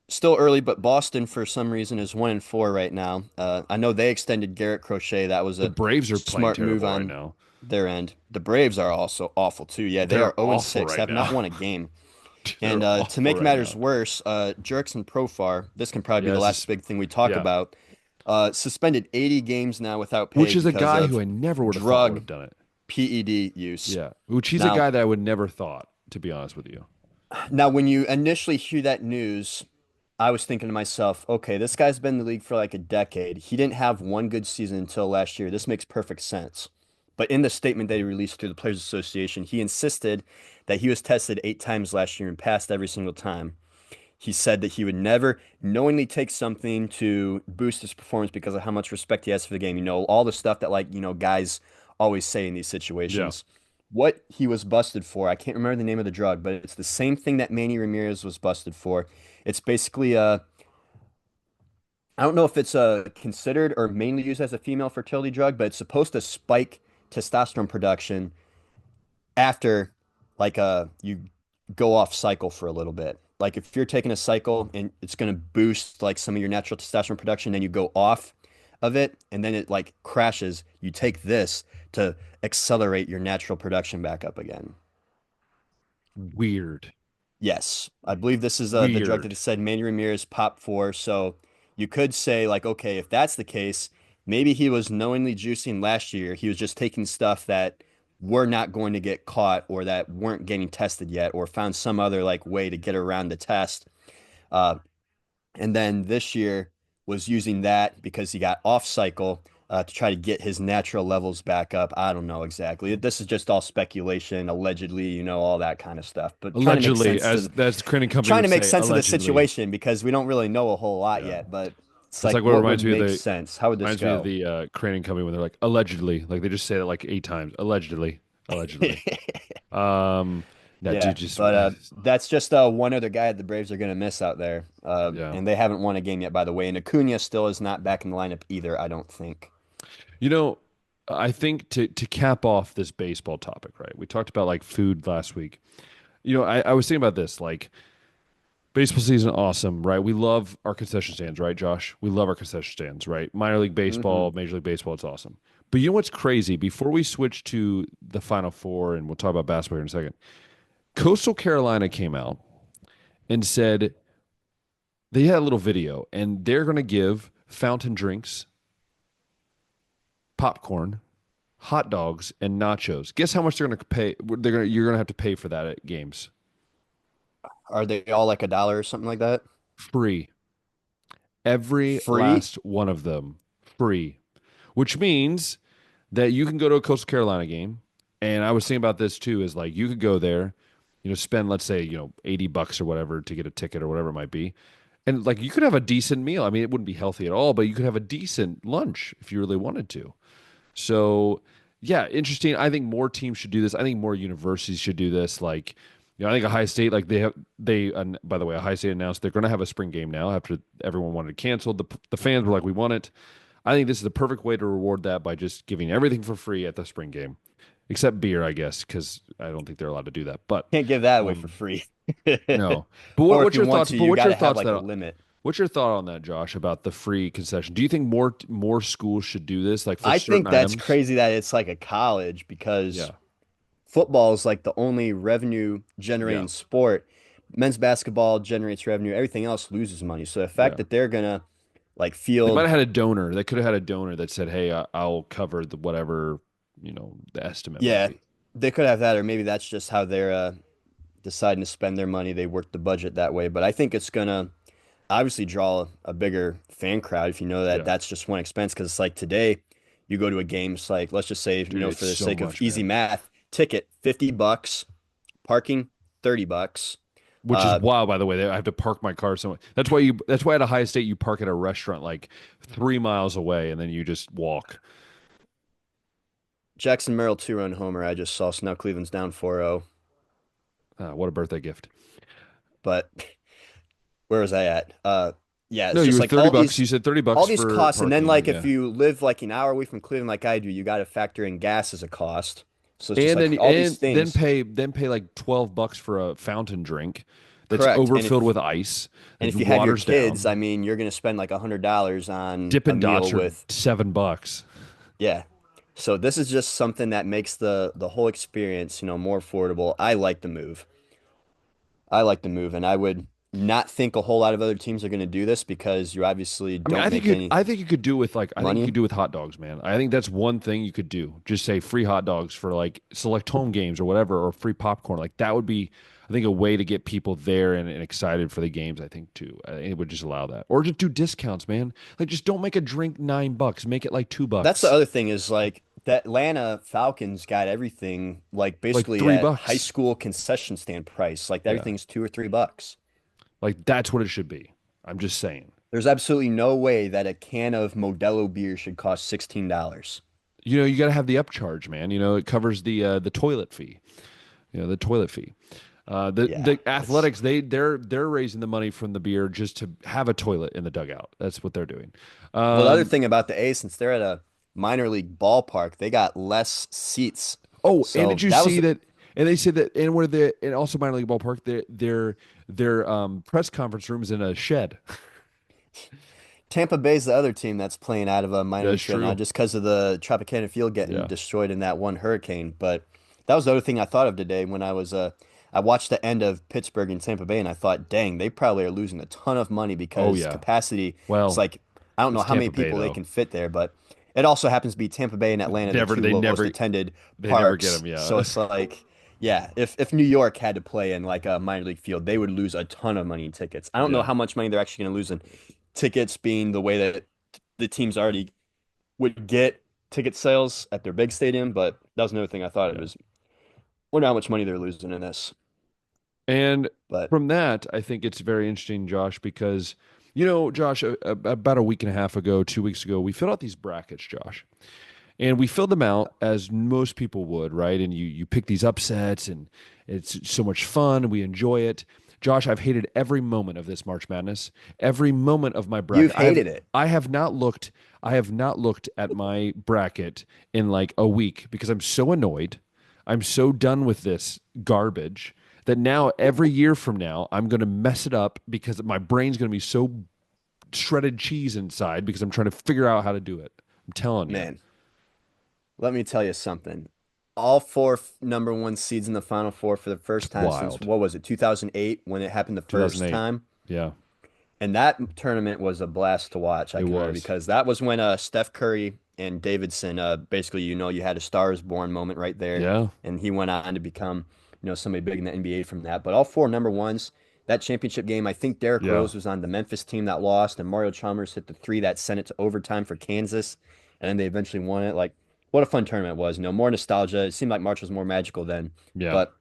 Still early, but Boston for some reason is 1-4 right now. I know they extended Garrett Crochet. That was The a Braves are playing smart move terrible right on now. their end. The Braves are also awful too. Yeah, they They're are 0 and awful 6, right have not now. won a game. They're And to awful make right matters now. worse, Jerks and Profar, this can probably be Yeah, the this last is big thing we talk yeah. about. Suspended 80 games now without pay Which is a because guy who of I never would have thought would drug have done it. PED use. Yeah. Which he's a Now, guy that I would never thought, to be honest with you. now, when you initially hear that news, I was thinking to myself, okay, this guy's been in the league for like a decade. He didn't have one good season until last year. This makes perfect sense. But in the statement that he released through the Players Association, he insisted that he was tested 8 times last year and passed every single time. He said that he would never knowingly take something to boost his performance because of how much respect he has for the game. All the stuff that guys always say in these Yeah. situations. What he was busted for, I can't remember the name of the drug, but it's the same thing that Manny Ramirez was busted for. It's basically I don't know if it's considered or mainly used as a female fertility drug, but it's supposed to spike testosterone production after you go off cycle for a little bit. Like if you're taking a cycle and it's going to boost like some of your natural testosterone production, then you go off of it and then it like crashes. You take this to accelerate your natural production back up again. Weird. Yes, I believe this is the drug that Weird. it said Manny Ramirez popped for. So you could say like, okay, if that's the case, maybe he was knowingly juicing last year. He was just taking stuff that were not going to get caught or that weren't getting tested yet, or found some other like way to get around the test. Uh, and then this year was using that because he got off cycle. to try to get his natural levels back up. I don't know exactly. This is just all speculation, allegedly, all that kind of stuff. But Allegedly, as the Crane Company trying to would make say, sense of the allegedly. situation because we don't really know a whole lot Yeah. yet. But it's It's like, like what what would reminds me of make the sense? How would this reminds me of go? the Crane Company when they're like allegedly, like they just say that like 8 times, allegedly, allegedly. That Yeah, dude just but that's just one other guy the Braves are going to miss out there. yeah. And they haven't won a game yet, by the way. And Acuna still is not back in the lineup either, I don't think. You know, I think to cap off this baseball topic, right? We talked about like food last week. I was thinking about this, like baseball season, awesome, right? We love our concession stands, right, Josh? We love our concession stands, right? Minor league Hmm. baseball, major league baseball, it's awesome. But you know what's crazy? Before we switch to the Final Four, and we'll talk about basketball here in a second, Coastal Carolina came out and said they had a little video, and they're going to give fountain drinks, popcorn, hot dogs, and nachos. Guess how much they're going to pay? You're going to have to pay for that at games. Are they all like $1 or something like that? Free. Every Free? last one of them free, which means that you can go to a Coastal Carolina game. And I was thinking about this too, is like you could go there, spend, let's say, $80 or whatever to get a ticket or whatever it might be. And like you could have a decent meal. I mean, it wouldn't be healthy at all, but you could have a decent lunch if you really wanted to. So, yeah, interesting. I think more teams should do this. I think more universities should do this. Like, I think Ohio State, like by the way, Ohio State announced they're going to have a spring game now after everyone wanted it canceled. The fans were like, we want it. I think this is the perfect way to reward that by just giving everything for free at the spring game, except beer, I guess, because I don't think they're allowed to do that. But Can't give that away for um, free. no. But Or if what's you your want thoughts? to, But you what's got your to have thoughts like a that? limit. What's your thought on that, Josh, about the free concession? Do you think more schools should do this, like for I certain think that's items? crazy that it's like a college because Yeah, football is like the only revenue yeah, generating sport. Men's basketball generates revenue. Everything else loses money. So the fact yeah. that they're gonna like They might field, have had a donor. They could have had a donor that said, "Hey, I'll cover the whatever the estimate might yeah, be." they could have that, or maybe that's just how they're deciding to spend their money. They work the budget that way. But I think it's gonna obviously draw a bigger fan crowd if you know that Yeah, that's just one expense. Because it's like today, you go to a game, it's like let's just say, dude, it's for the so sake of much, easy man. math, ticket $50, parking $30. Which is Uh, wild, by the way. I have to park my car somewhere. That's why you. That's why at Ohio State you park at a restaurant like 3 miles away, and then you just walk. Jackson Merrill two-run homer. I just saw. So now Cleveland's down 4-0. What a birthday gift! But where was I at? Yeah, No, it's you just were like 30 bucks. You said 30 all bucks these for costs, and then parking. like if Yeah. you live like an hour away from Cleveland, like I do, you got to factor in gas as a cost. So it's just and like then all these and then things. pay like 12 bucks for a fountain drink that's Correct. overfilled with ice And that if you have your waters kids, down. I mean, you're gonna spend like $100 on a Dippin' meal Dots are with, $7. yeah. So this is just something that makes the whole experience, more affordable. I like the move. I like the move, and I would not think a whole lot of other teams are going to do this because you obviously I mean, don't make any I think you could do with like I think you money. could do with hot dogs, man. I think that's one thing you could do. Just say free hot dogs for like select home games or whatever, or free popcorn. Like that would be, I think, a way to get people there and excited for the games. I think too. I think it would just allow that, or just do discounts, man. Like just don't make a drink $9. Make it like two That's the bucks, other thing is like that Atlanta Falcons got everything like like basically three at high bucks. school concession stand price. Like Yeah, everything's $2 or $3. like that's what it should be. I'm just saying. There's absolutely no way that a can of Modelo beer should cost $16. You got to have the upcharge, man. It covers the toilet fee. The toilet fee. Yeah, The it's athletics they're raising the money from the beer just to have a toilet in the dugout. That's what they're doing. well, the other Um, thing about the A, since they're at a minor league ballpark, they got less seats. oh, and So did you that was see that? And they said that, and also minor league ballpark, their press conference room is in a shed. Tampa Bay's the other team that's playing out of a minor league That's field now true. just because of the Tropicana field getting Yeah, destroyed in that one hurricane. But that was the other thing I thought of today when I watched the end of Pittsburgh and Tampa Bay and I thought, dang, they probably are losing a ton of money oh because yeah. capacity is Well, like, I don't know it's how many Tampa Bay people they though. can fit there, but it also happens to be Tampa Bay and Atlanta, the Never two they lowest never attended they never get parks. them. So Yeah. it's like, yeah, if New York had to play in like a minor league field, they would lose a ton of money in tickets. I don't know Yeah. how much money they're actually going to lose in tickets being the way that the team's already would get ticket sales at their big stadium, but that was another thing I thought it Yeah. was. Wonder how much money they're losing in this. And But from that, I think it's very interesting, Josh, because, Josh, about a week and a half ago, 2 weeks ago, we filled out these brackets, Josh. And we filled them out as most people would, right? And you pick these upsets, and it's so much fun. We enjoy it. Josh, I've hated every moment of this March Madness, every moment of my you've bracket. hated it. I have not looked at my bracket in like a week because I'm so annoyed. I'm so done with this garbage that now every year from now I'm going to mess it up because my brain's going to be so shredded cheese inside because I'm trying to figure out how to do it. I'm telling you. Man, let me tell you something. All four number one seeds in the Final Four for the first time since Wild. what was it, 2008 when it happened the first 2008. time. Yeah, And that tournament was a blast to watch, I it can remember, was. because that was when Steph Curry and Davidson, basically, you had a Star is Born moment right there. Yeah. And he went on to become, somebody big in the NBA from that. But all four number ones, that championship game, I think Derrick Yeah. Rose was on the Memphis team that lost, and Mario Chalmers hit the three that sent it to overtime for Kansas. And then they eventually won it. Like, what a fun tournament it was. More nostalgia. It seemed like March was more magical then. Yeah. But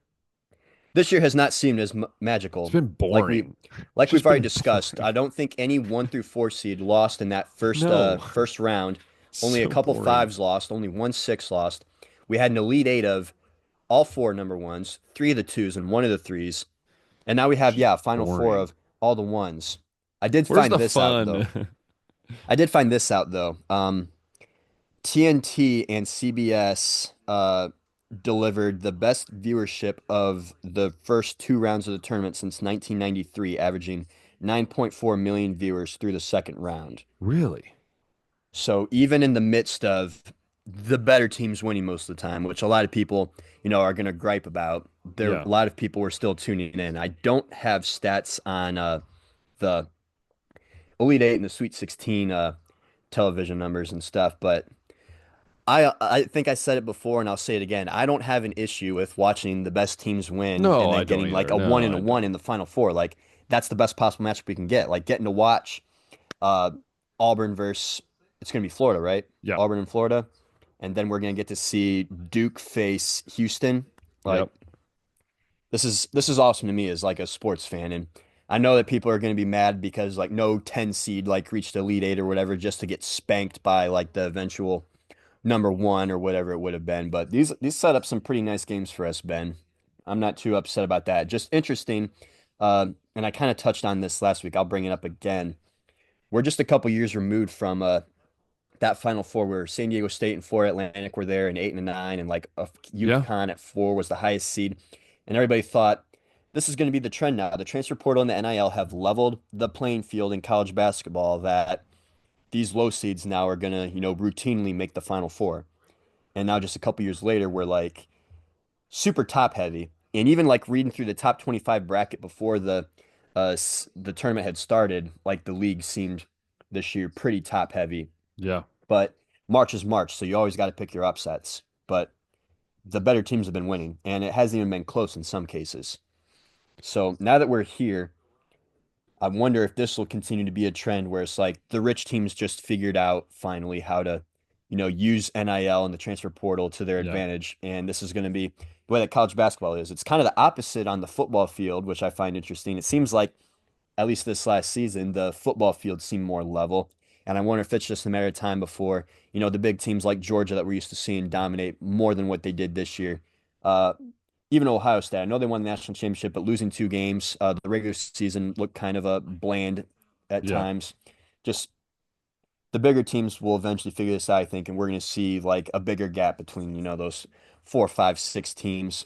this year has not seemed as It's magical. been Like we boring. It's like just we've already been discussed. boring. I don't think any 1 through 4 seed lost in that first No. first round. Only a So couple boring. fives lost, only 1 6 lost. We had an elite eight of all four number ones, three of the twos, and one of the threes. And now we It's have, just yeah, a final four boring. of all the ones. I did Where's find the this out fun? though. I did find this out though. TNT and CBS delivered the best viewership of the first two rounds of the tournament since 1993, averaging 9.4 million viewers through the second round. Really? So even in the midst of the better teams winning most of the time, which a lot of people, are going to gripe about, Yeah. a lot of people were still tuning in. I don't have stats on the Elite Eight and the Sweet 16 television numbers and stuff, but I think I said it before and I'll say it again. I don't have an issue with watching the best teams win No, and I then don't getting like either. a one No, and a I one don't. in the final four. Like that's the best possible matchup we can get. Like getting to watch uh Auburn versus it's gonna be Florida, right? Yeah. Auburn and Florida. And then we're gonna get to see Duke face Houston. Like Yep. this is awesome to me as like a sports fan. And I know that people are gonna be mad because like no 10 seed like reached Elite Eight or whatever just to get spanked by like the eventual number one or whatever it would have been. But these set up some pretty nice games for us, Ben. I'm not too upset about that. Just interesting. And I kind of touched on this last week. I'll bring it up again. We're just a couple years removed from that Final Four where San Diego State and Florida Atlantic were there in 8 and 9, and like Yeah. UConn at 4 was the highest seed. And everybody thought this is going to be the trend now. The transfer portal and the NIL have leveled the playing field in college basketball that these low seeds now are going to, routinely make the Final Four. And now just a couple years later, we're like super top heavy. And even like reading through the top 25 bracket before the tournament had started, like the league seemed this year pretty top heavy. Yeah. But March is March, so you always got to pick your upsets. But the better teams have been winning, and it hasn't even been close in some cases. So now that we're here, I wonder if this will continue to be a trend where it's like the rich teams just figured out finally how to, use NIL and the transfer portal to their Yeah. advantage. And this is going to be the way that college basketball is. It's kind of the opposite on the football field, which I find interesting. It seems like, at least this last season, the football field seemed more level. And I wonder if it's just a matter of time before, the big teams like Georgia that we're used to seeing dominate more than what they did this year. Uh, Even Ohio State, I know they won the national championship, but losing 2 games, the regular season looked kind of a bland at Yeah. times. Just the bigger teams will eventually figure this out, I think, and we're going to see like a bigger gap between, those 4, 5, 6 teams.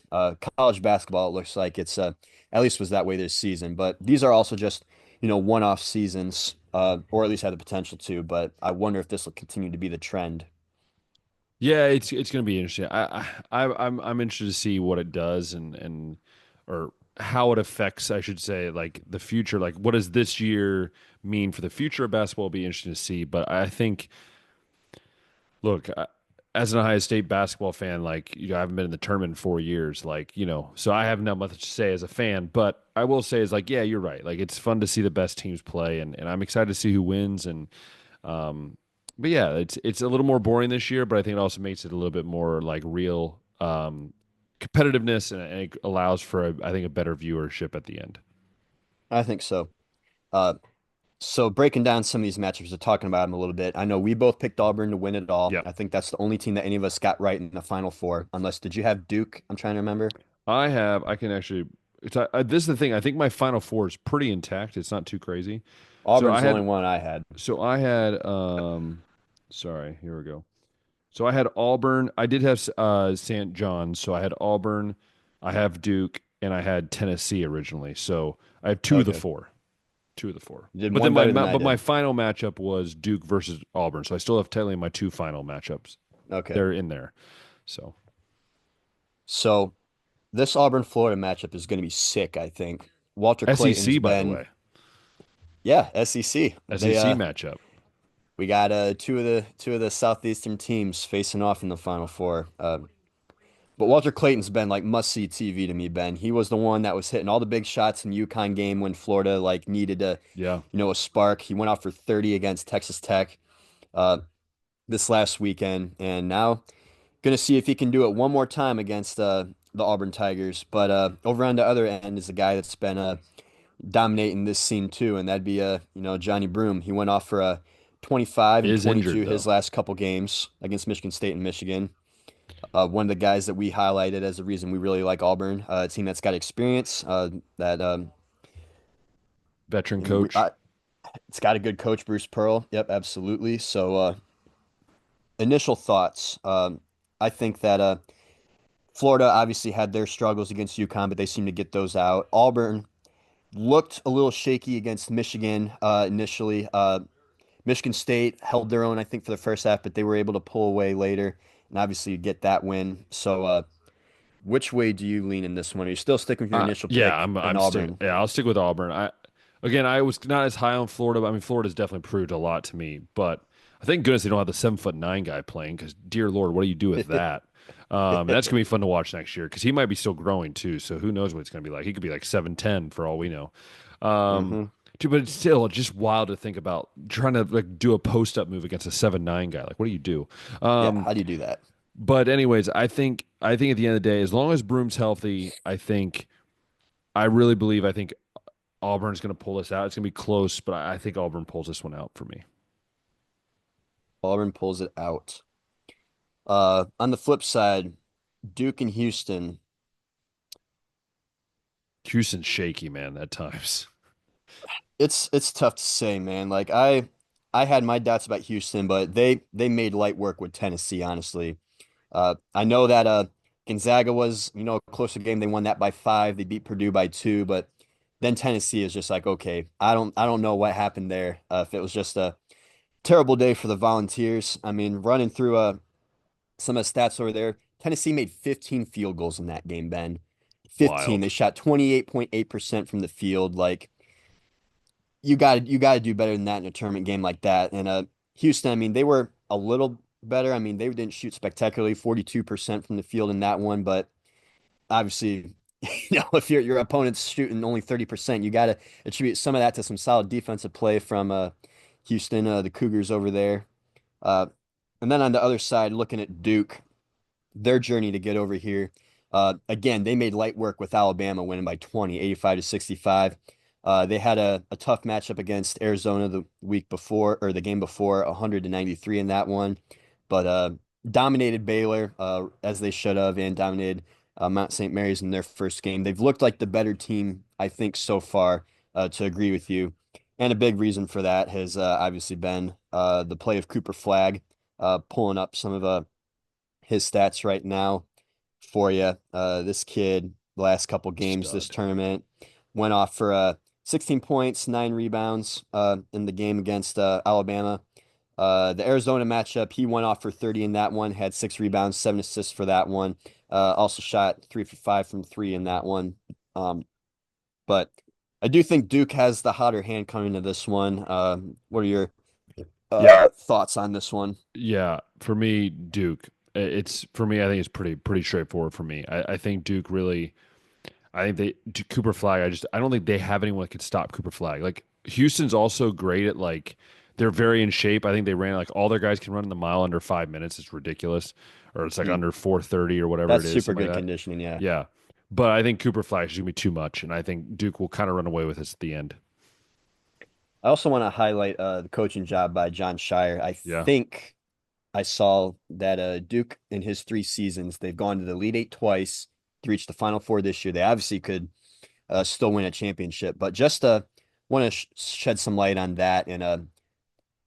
College basketball, it looks like it's at least was that way this season, but these are also just, one-off seasons, or at least have the potential to. But I wonder if this will continue to be the trend. Yeah, it's going to be interesting. I'm interested to see what it does and or how it affects, I should say, like the future. Like, what does this year mean for the future of basketball? Will be interesting to see. But I think, look, as an Ohio State basketball fan, like I haven't been in the tournament in 4 years, like so I have not much to say as a fan. But I will say is like, yeah, you're right. Like it's fun to see the best teams play, and I'm excited to see who wins and. Um, but yeah, it's a little more boring this year, but I think it also makes it a little bit more like real competitiveness, and it allows for I think a better viewership at the end. I think so. Uh, so breaking down some of these matchups, we're talking about them a little bit. I know we both picked Auburn to win it all. Yeah, I think that's the only team that any of us got right in the Final Four. Unless, did you have Duke? I'm trying to remember. I can actually. This is the thing. I think my Final Four is pretty intact. It's not too crazy. So I Auburn's the only had one I had. so I had sorry, here we go. So I had Auburn. I did have St. John's. So I had Auburn, I have Duke, and I had Tennessee originally. So I have two of the Okay. four. Two of the four. You did But then one better than I my did. final matchup was Duke versus Auburn. So I still have technically my two final matchups. Okay. They're in there. So So this Auburn Florida matchup is going to be sick, I think. Walter Clayton's SEC, by the been, way. yeah, SEC. SEC matchup. We got two of the southeastern teams facing off in the Final Four. But Walter Clayton's been like must see TV to me, Ben. He was the one that was hitting all the big shots in the UConn game when Florida like needed Yeah. a spark. He went out for 30 against Texas Tech uh, this last weekend, and now gonna see if he can do it one more time against the Auburn Tigers. But over on the other end is a guy that's been dominating this scene too, and that'd be Johnny Broom. He went off for a 25 and Is injured 22 his though. last couple games against Michigan State and Michigan. One of the guys that we highlighted as the reason we really like Auburn, a team that's got experience, that Veteran and we, coach. it's got a good coach, Bruce Pearl. Yep, absolutely. So initial thoughts. I think that Florida obviously had their struggles against UConn, but they seem to get those out. Auburn looked a little shaky against Michigan initially. Michigan State held their own, I think, for the first half, but they were able to pull away later and obviously get that win. So, which way do you lean in this one? Are you still sticking with your initial Yeah, pick in I'm stick. Auburn? Yeah, I'll stick with Auburn. I was not as high on Florida, but I mean, Florida's definitely proved a lot to me. But I thank goodness they don't have the 7'9" guy playing because, dear Lord, what do you do with that? And that's gonna be fun to watch next year because he might be still growing too. So who knows what it's gonna be like? He could be like 7'10" for all we know. Um, Hmm. Dude, but it's still just wild to think about trying to like do a post up move against a 7'9" guy. Like, what do you do? Yeah, Um, how do you do that? but anyways, I think at the end of the day, as long as Broom's healthy, I really believe I think Auburn's going to pull this out. It's going to be close, but I think Auburn pulls this one out for me. Auburn pulls it out. On the flip side, Duke and Houston. Houston's shaky, man, at times. It's tough to say, man. Like I had my doubts about Houston, but they made light work with Tennessee, honestly. I know that Gonzaga was, a closer game. They won that by 5. They beat Purdue by 2, but then Tennessee is just like, okay, I don't know what happened there. If it was just a terrible day for the Volunteers. I mean, running through some of the stats over there, Tennessee made 15 field goals in that game, Ben. 15. They Wild. shot 28.8% from the field. Like you got to do better than that in a tournament game like that. And Houston, I mean, they were a little better. I mean, they didn't shoot spectacularly, 42% from the field in that one, but obviously, if your opponent's shooting only 30%, you got to attribute some of that to some solid defensive play from Houston, the Cougars over there. Uh, and then on the other side, looking at Duke, their journey to get over here. Again, they made light work with Alabama winning by 20, 85-65. They had a tough matchup against Arizona the week before, or the game before, 100-93 in that one, but dominated Baylor as they should have, and dominated Mount St. Mary's in their first game. They've looked like the better team, I think, so far, to agree with you. And a big reason for that has obviously been the play of Cooper Flagg, pulling up some of his stats right now for you. This kid, the last couple games this Stud. tournament, went off for 16 points, 9 rebounds in the game against Alabama. The Arizona matchup, he went off for 30 in that one, had 6 rebounds, 7 assists for that one. Also shot 3 for 5 from 3 in that one. But I do think Duke has the hotter hand coming to this one. What are your Yeah. thoughts on this one? Yeah. For me, Duke. It's for me, I think it's pretty straightforward for me. I think Duke really I think Cooper Flag, I don't think they have anyone that could stop Cooper Flag. Like Houston's also great at like They're very in shape. I think they ran like all their guys can run in the mile under 5 minutes. It's ridiculous, or it's like under 4:30 or whatever it That's is, super something good like that. conditioning. Yeah. Yeah, but I think Cooper Flash is gonna be too much, and I think Duke will kind of run away with this at the end. I also want to highlight the coaching job by John Shire. I Yeah, think I saw that Duke in his 3 seasons, they've gone to the Elite Eight twice to reach the Final Four this year. They obviously could still win a championship, but just want to shed some light on that. And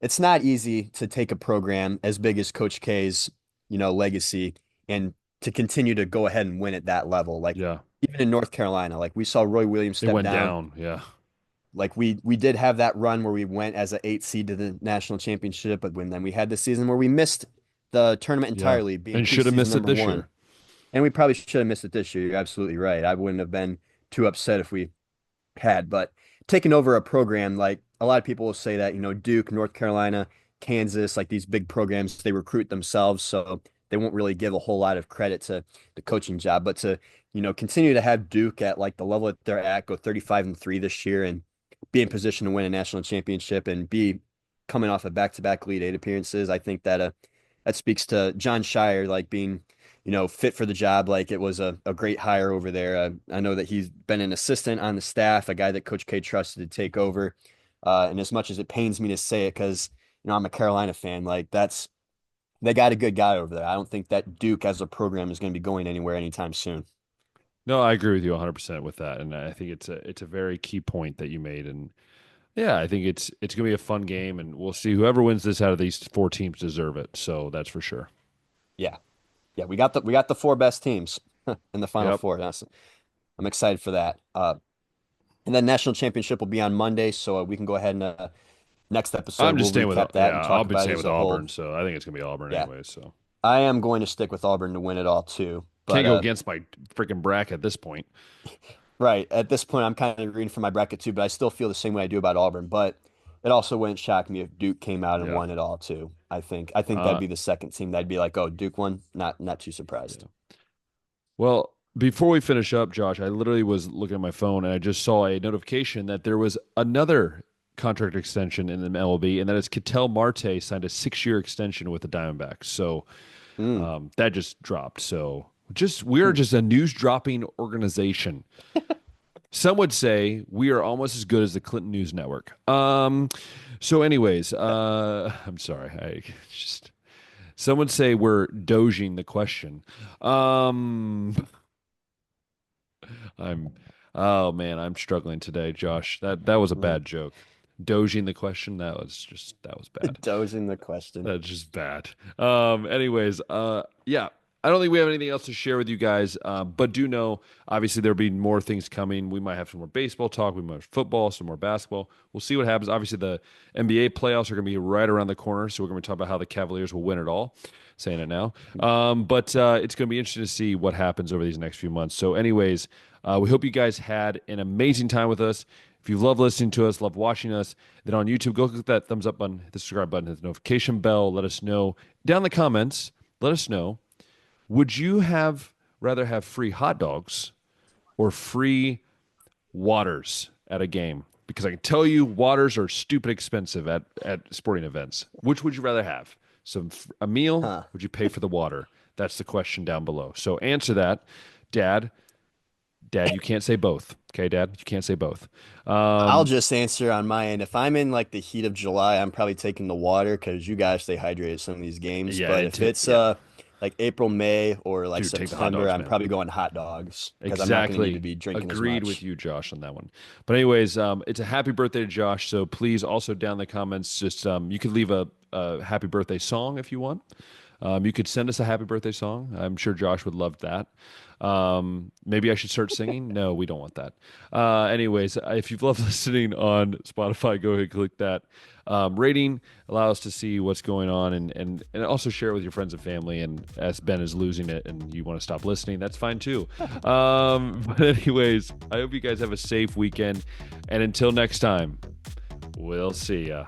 it's not easy to take a program as big as Coach K's, legacy and to continue to go ahead and win at that level. Like yeah, even in North Carolina, like we saw Roy Williams it step went down. down. Yeah, Like we did have that run where we went as an 8 seed to the national championship, but then we had the season where we missed the tournament yeah, entirely, being and should have preseason missed it number this one. year. And we probably should have missed it this year. You're absolutely right. I wouldn't have been too upset if we had, but taking over a program, like a lot of people will say that, Duke, North Carolina, Kansas, like these big programs, they recruit themselves. So they won't really give a whole lot of credit to the coaching job, but to, continue to have Duke at like the level that they're at, go 35-3 this year and be in position to win a national championship and be coming off of back-to-back Elite Eight appearances. I think that speaks to John Shire, like being, fit for the job. Like it was a great hire over there. I know that he's been an assistant on the staff, a guy that Coach K trusted to take over. And as much as it pains me to say it, because, I'm a Carolina fan, like they got a good guy over there. I don't think that Duke as a program is going to be going anywhere anytime soon. No, I agree with you 100% with that, and I think it's a very key point that you made, and yeah, I think it's gonna be a fun game, and we'll see whoever wins this out of these four teams deserve it. So that's for sure. Yeah. Yeah. We got the four best teams in the final Yep. four. I'm excited for that. And then national championship will be on Monday. So we can go ahead and next episode, I'm we'll just staying with recap that yeah. and I'll talk be about it staying as with a whole. Auburn, so I think it's gonna be Auburn Yeah. anyway. So I am going to stick with Auburn to win it all too. can't But go against my freaking bracket at this point. right at this point, I'm kind of rooting for my bracket too, but I still feel the same way I do about Auburn. But it also wouldn't shock me if Duke came out and Yeah. won it all too. I think that'd Uh, be the second team that'd be like, oh, Duke won. Not too surprised. yeah. Well, before we finish up, Josh, I literally was looking at my phone and I just saw a notification that there was another contract extension in the MLB, and that is Ketel Marte signed a 6-year extension with the Diamondbacks. So Mm. that just dropped. So we are just a news dropping organization. Some would say we are almost as good as the Clinton News Network. So, anyways, I'm sorry. I just some would say we're doging the question. I'm oh man, I'm struggling today, Josh. That was a bad joke. Doging the question, that was bad. Dozing the question. That's just bad. Anyways, yeah, I don't think we have anything else to share with you guys. But do know, obviously, there'll be more things coming. We might have some more baseball talk. We might have football, some more basketball. We'll see what happens. Obviously, the NBA playoffs are going to be right around the corner, so we're going to talk about how the Cavaliers will win it all. Saying it now, but it's going to be interesting to see what happens over these next few months. So, anyways, we hope you guys had an amazing time with us. If you love listening to us, love watching us, then on YouTube, go click that thumbs up button, hit the subscribe button, hit the notification bell. Let us know down in the comments. Let us know. Would you rather have free hot dogs or free waters at a game? Because I can tell you, waters are stupid expensive at sporting events. Which would you rather have? A meal? Huh. Would you pay for the water? That's the question down below. So answer that, Dad. Dad, you can't say both. Okay, Dad, you can't say both. I'll just answer on my end. If I'm in like the heat of July, I'm probably taking the water because you guys stay hydrated some of these games. Yeah, But if it's like April, May, or like Dude, take the hot September, dogs, I'm man. probably going hot dogs because I'm not going to need Exactly. to be drinking as Agreed much. with you, Josh, on that one. But anyways, it's a happy birthday to Josh. So please also down in the comments, just you could leave a happy birthday song if you want. You could send us a happy birthday song. I'm sure Josh would love that. Maybe I should start singing. No, we don't want that. Anyways, if you've loved listening on Spotify, go ahead and click that rating. Allow us to see what's going on and also share it with your friends and family. And as Ben is losing it and you want to stop listening, that's fine too. But anyways, I hope you guys have a safe weekend. And until next time, we'll see ya.